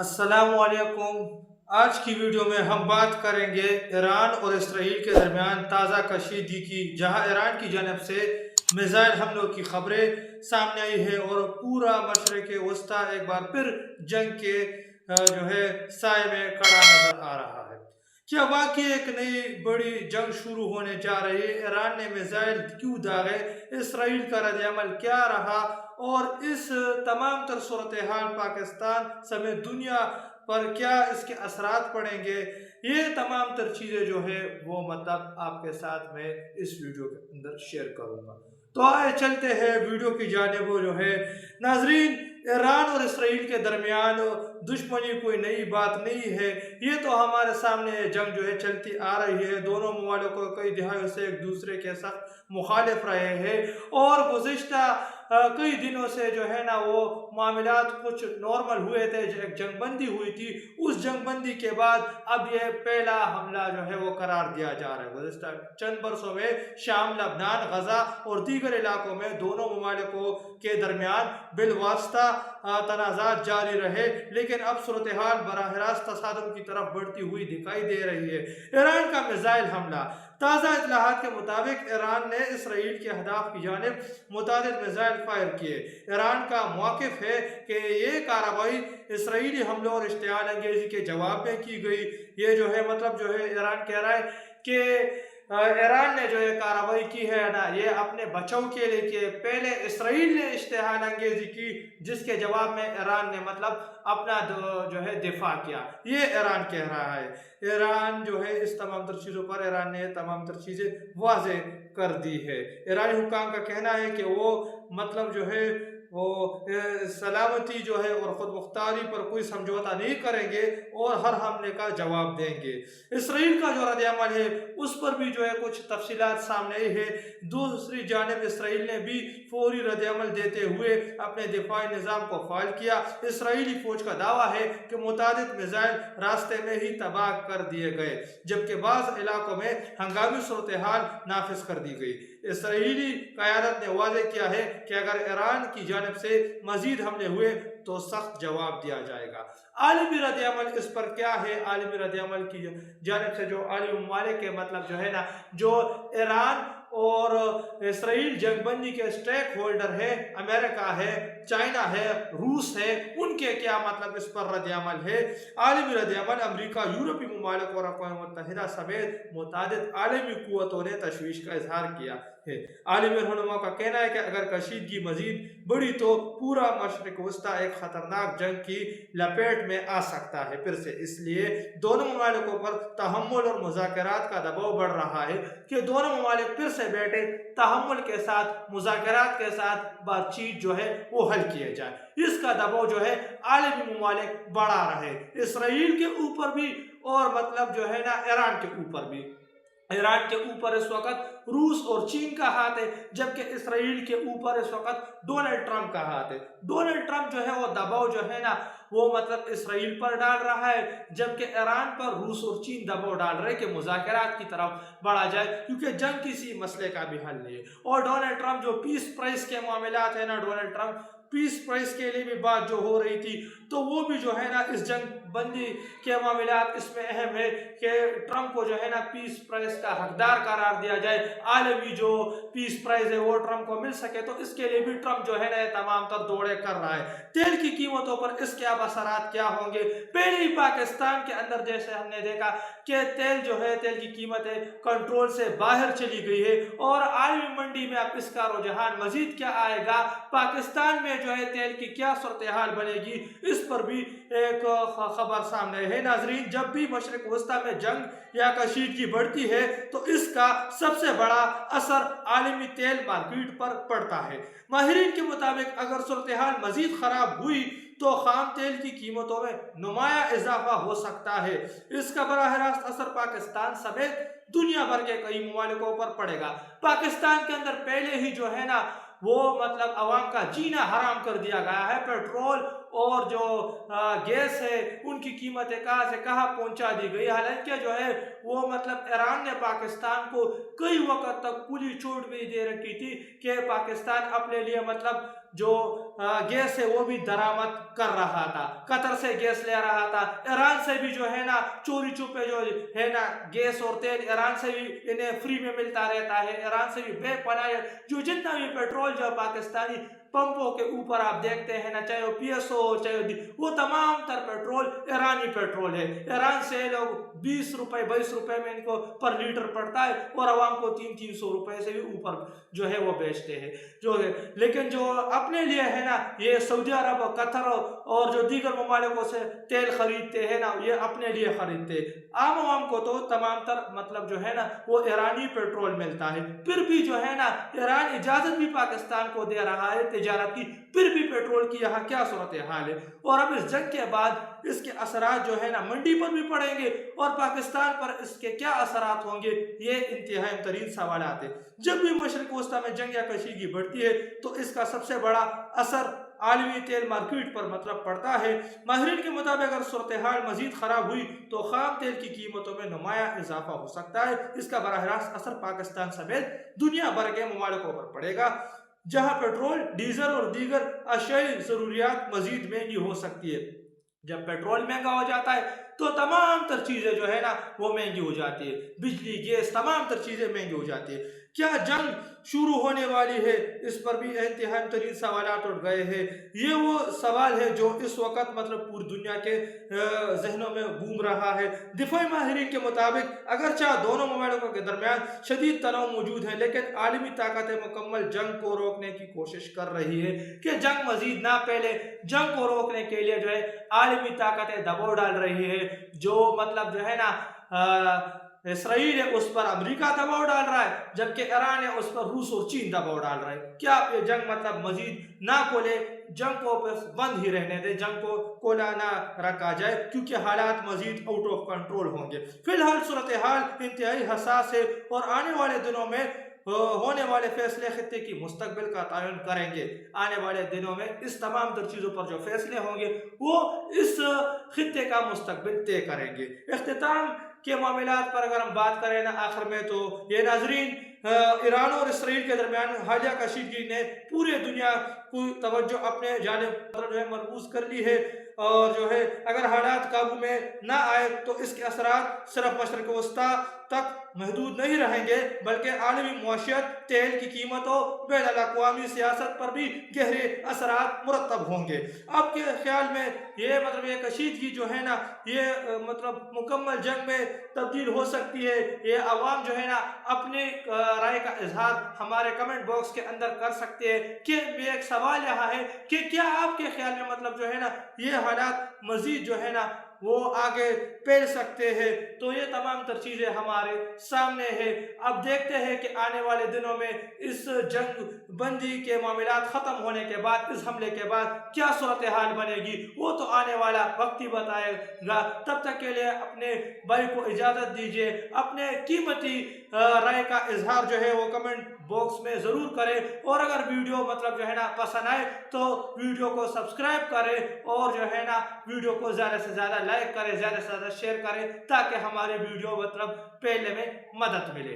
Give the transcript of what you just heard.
अस्सलाम वालेकुम। आज की वीडियो में हम बात करेंगे ईरान और इसराइल के दरमियान ताज़ा कशीदगी की, जहां ईरान की जानब से मिसाइल हमलों की खबरें सामने आई है और पूरा मशरिक़ वस्ता एक बार फिर जंग के साए में खड़ा नजर आ रहा है। क्या वाकई एक नई बड़ी जंग शुरू होने जा रही है? ईरान ने मिसाइल क्यों दागे, इसराइल का रद्द-ए-अमल क्या रहा और इस तमाम तर सूरत हाल पाकिस्तान समेत दुनिया पर क्या इसके असरात पड़ेंगे? ये तमाम तर चीज़ें वो मतलब आपके साथ में इस वीडियो के अंदर शेयर करूँगा। तो आए चलते हैं वीडियो की जानिब। नाजरीन, ईरान और इसराइल के दरमियान दुश्मनी कोई नई बात नहीं है। ये तो हमारे सामने जंग चलती आ रही है। दोनों ममालिक को कई दिहाइयों से एक दूसरे के साथ मुखालिफ रहे हैं और गुज़िश्ता कई दिनों से वो मामलात कुछ नॉर्मल हुए थे। एक जंगबंदी हुई थी, उस जंगबंदी के बाद अब ये पहला हमला वो करार दिया जा रहा है। गुज़िश्ता चंद बरसों में शाम, लबनान, गजा और दीगर इलाकों में दोनों ममालिकों के दरमियान बिलवास्ता तनाज़ात जारी रहे, लेकिन अब सूरत हाल बराह रास्त तसादुम की तरफ बढ़ती हुई दिखाई दे रही है। ईरान का मिसाइल हमला। ताज़ा इत्तलाहात के मुताबिक ईरान ने इसराइल के अहदाफ की जानिब मुतादिद मिसाइल फायर किए। ईरान का मौक़िफ़ है कि ये कार्रवाई इसराइली हमलों और इश्तिआल अंगेज़ी के जवाब में की गई। ये ईरान कह रहा है कि ईरान ने कार्रवाई की है ना, ये अपने बचाव के लिए कि पहले इसराइल ने इश्तिआल अंगेज़ी की, जिसके जवाब में ईरान ने अपना दिफा किया। ये ईरान कह रहा है। ईरान इस तमाम तर चीज़ों पर ईरान ने तमाम तर चीज़ें वाज़े कर दी है। ईरानी हुकाम का कहना है कि वो सलामती और ख़ुद मुख्तारी पर कोई समझौता नहीं करेंगे और हर हमले का जवाब देंगे। इसराइल का जो रद्द-ए-अमल है उस पर भी कुछ तफसीलात सामने आई है। दूसरी जानिब इसराइल ने भी फौरी रद्द-ए-अमल देते हुए अपने दिफाई निज़ाम को फ़ाल किया। इसराइली फ़ौज का दावा है कि मुतादिद मिसाइल रास्ते में ही तबाह कर दिए गए, जबकि बाज़ इलाकों में हंगामी सूरत हाल नाफिज कर दी गई। इसराइली क़यादत ने वाज़े किया है कि अगर ईरान की जानिब से मज़ीद हमले हुए तो सख्त जवाब दिया जाएगा। आलमी रद्द-ए-अमल इस पर क्या है? आलमी रद्द-ए-अमल की जानिब से जो आलमी ममालिक के जो ईरान और इसराइल जंगबंदी के स्टेक होल्डर है, अमेरिका है, चाइना है, रूस है, उनके क्या इस पर रद्द-ए-अमल है? आलमी रद्द-ए-अमल अमरीका, यूरोपीय ममालिक और अक़वाम मुत्तहिदा समेत मुतादिद आलमी क़ुव्वतों ने तशवीश का इज़हार किया है। आलमी रहनुमाओं का कहना है कि अगर कशीदगी मज़ीद बढ़ी तो पूरा मशरिक़ वस्ता एक ख़तरनाक जंग की लपेट में आ सकता है फिर से। इसलिए दोनों ममालिकों पर तहम्मुल और मुज़ाकरात का दबाव बढ़ रहा है कि दोनों ममालिक फिर से बैठे, तहम्मुल के साथ, मुज़ाकरात के साथ बातचीत वो हल किए जाए। इसका दबाव आलमी ममालिक बढ़ा रहे, इसराइल के ऊपर भी और ईरान के ऊपर भी। ईरान के ऊपर इस वक्त रूस और चीन का हाथ है, जबकि इसराइल के ऊपर इस वक्त डोनाल्ड ट्रंप का हाथ है। डोनाल्ड ट्रंप वो दबाव वो इसराइल पर डाल रहा है, जबकि ईरान पर रूस और चीन दबाव डाल रहे हैं कि मुज़ाकरात की तरफ बढ़ा जाए, क्योंकि जंग किसी मसले का भी हल नहीं है। और डोनाल्ड ट्रंप जो पीस प्राइस के मामलात है ना, डोनाल्ड ट्रंप पीस प्राइस के लिए भी बात हो रही थी, तो वो भी इस जंग बंदी के मामलात इसमें अहम है कि ट्रंप को पीस प्राइस का हकदार करार दिया जाए। आलमी जो पीस प्राइस है वो ट्रंप को मिल सके, तो इसके लिए भी ट्रंप तमाम तर दौड़े कर रहा है। तेल की कीमतों पर इसके अब असरात क्या होंगे? पहले ही पाकिस्तान के अंदर जैसे हमने देखा कि तेल की कीमतें कंट्रोल से बाहर चली गई है और आलमी मंडी में अब इसका रुझान मजीद क्या आएगा, पाकिस्तान में तेल की क्या सूरत हाल बनेगी, इस पर भी एक खबर सामने है। नाजरीन, जब भी मशरिक़ वस्ता में जंग या कशीदगी बढ़ती है तो इसका सबसे बड़ा असर आलमी तेल मार्केट पर पड़ता है। माहिरीन के मुताबिक अगर सूरत हाल मजीद खराब हुई तो खाम तेल की कीमतों में नुमाया इजाफा हो सकता है। इसका बराह रास्त असर पाकिस्तान समेत दुनिया भर के कई ममालिकों पर पड़ेगा। पाकिस्तान के अंदर पहले ही वो अवाम का जीना हराम कर दिया गया है। पेट्रोल और जो गैस है उनकी कीमतें कहाँ से कहाँ पहुंचा दी गई। हालांकि वो ईरान ने पाकिस्तान को कई वक्त तक खुली छूट भी दे रखी थी कि पाकिस्तान अपने लिए जो गैस है वो भी दरामद कर रहा था, कतर से गैस ले रहा था, ईरान से भी जो है ना चोरी छुपे जो है ना गैस और तेल ईरान से भी इन्हें फ्री में मिलता रहता है, ईरान से भी बेपनाह जो जितना भी पेट्रोल जो पाकिस्तानी पंपों के ऊपर आप देखते हैं ना, चाहे वो PSO हो चाहे वो तमाम तर पेट्रोल ईरानी पेट्रोल है। ईरान से लोग 20 रुपए 22 रुपए में इनको पर लीटर पड़ता है और आवाम को 300 रुपए से भी ऊपर जो है वो बेचते हैं जो है। लेकिन जो अपने लिए है ना ये सऊदी अरब कतर और जो दीगर ममालिकों से तेल खरीदते हैं ना ये अपने लिए खरीदते हैं। आम आवाम को तो तमाम तर मतलब जो है ना वो ईरानी पेट्रोल मिलता है। फिर भी जो है ना ईरान इजाजत भी पाकिस्तान को दे रहा है तिजारत की, फिर भी पेट्रोल की यहाँ क्या सूरत हाल है। और अब इस जंग के बाद इसके असरात जो है ना मंडी पर भी पड़ेंगे और पाकिस्तान पर इसके क्या असरात होंगे, ये इंतहाई तरीन सवाल आते हैं। जब भी मशरिक वस्ता में जंग या कशीदगी बढ़ती है तो इसका सबसे बड़ा असर आलमी तेल मार्केट पर मतलब पड़ता है। माहिरीन के मुताबिक अगर सूरत हाल मजीद खराब हुई तो खाम तेल की कीमतों में नुमाया इजाफा हो सकता है। इसका बराह रास्त असर पाकिस्तान समेत दुनिया भर के ममालिकों पर पड़ेगा, जहां पेट्रोल डीजल और दीगर अशियाई जरूरियात मजीद महंगी हो सकती है। जब पेट्रोल महंगा हो जाता है तो तमाम तर चीजें जो है ना वो महंगी हो जाती है, बिजली गैस तमाम तर चीजें महंगी हो जाती है। क्या जंग शुरू होने वाली है, इस पर भी इंतहाई तरीन सवाल उठ गए हैं। ये वो सवाल है जो इस वक्त मतलब पूरी दुनिया के जहनों में घूम रहा है। दिफाई माहिरीन के मुताबिक अगरचे दोनों ममालिकों के दरमियान शदीद तनाव मौजूद है, लेकिन आलमी ताकतें मुकम्मल जंग को रोकने की कोशिश कर रही है कि जंग मजीद ना फैले। जंग को रोकने के लिए जो है आलमी ताकतें दबाव डाल रही है, जो मतलब जो है ना इसराइल है उस पर अमेरिका दबाव डाल रहा है, जबकि ईरान है उस पर रूस और चीन दबाव डाल रहा है। क्या ये जंग मतलब मजीद ना खोले, जंग को बंद ही रहने दे, जंग को खोला ना रखा जाए, क्योंकि हालात मजीद आउट ऑफ कंट्रोल होंगे। फिलहाल सूरत हाल इंतहाई हसास है और आने वाले दिनों में होने वाले फैसले खित्ते की मुस्तकबिल का तयन करेंगे। आने वाले दिनों में इस तमाम तर चीज़ों पर जो फैसले होंगे वो इस खित्ते का मुस्तकबिल तय करेंगे। इख्तिताम के मामलात पर अगर हम बात करें ना आखिर में तो ये नाजरीन ईरान और इसराइल के दरमियान हालिया कशीदगी ने पूरे दुनिया को तवज्जो अपने जानिब जो है मरकूज कर ली है, और जो है अगर हालात काबू में ना आए तो इसके असरात सिर्फ मशरिक वस्ता तक महदूद नहीं रहेंगे, बल्कि आलमी मुआशियत, तेल की कीमतों, बैनुल-अक़वामी सियासत पर भी गहरे असरात मुरतब होंगे। आपके ख्याल में ये मतलब ये कशीदगी जो है ना ये मतलब मुकम्मल जंग में तब्दील हो सकती है? ये अवाम जो है ना अपने राय का इजहार हमारे कमेंट बॉक्स के अंदर कर सकते हैं। कि एक सवाल यहाँ है कि क्या आपके ख्याल में मतलब जो है ना ये हालात मजीद जो है ना वो आगे फैल सकते हैं? तो ये तमाम तर चीज़ें हमारे सामने है। अब देखते हैं कि आने वाले दिनों में इस जंग बंदी के मामलात ख़त्म होने के बाद, इस हमले के बाद क्या सूरत हाल बनेगी, वो तो आने वाला वक्त ही बताएगा। तब तक के लिए अपने भाई को इजाज़त दीजिए। अपने कीमती राय का इजहार जो है वो कमेंट बॉक्स में ज़रूर करें, और अगर वीडियो मतलब जो है ना पसंद आए तो वीडियो को सब्सक्राइब करें, और जो है ना वीडियो को ज़्यादा से ज़्यादा लाइक करें, ज़्यादा से ज़्यादा शेयर करें, ताकि हमारे वीडियो मतलब फैलने में मदद मिले।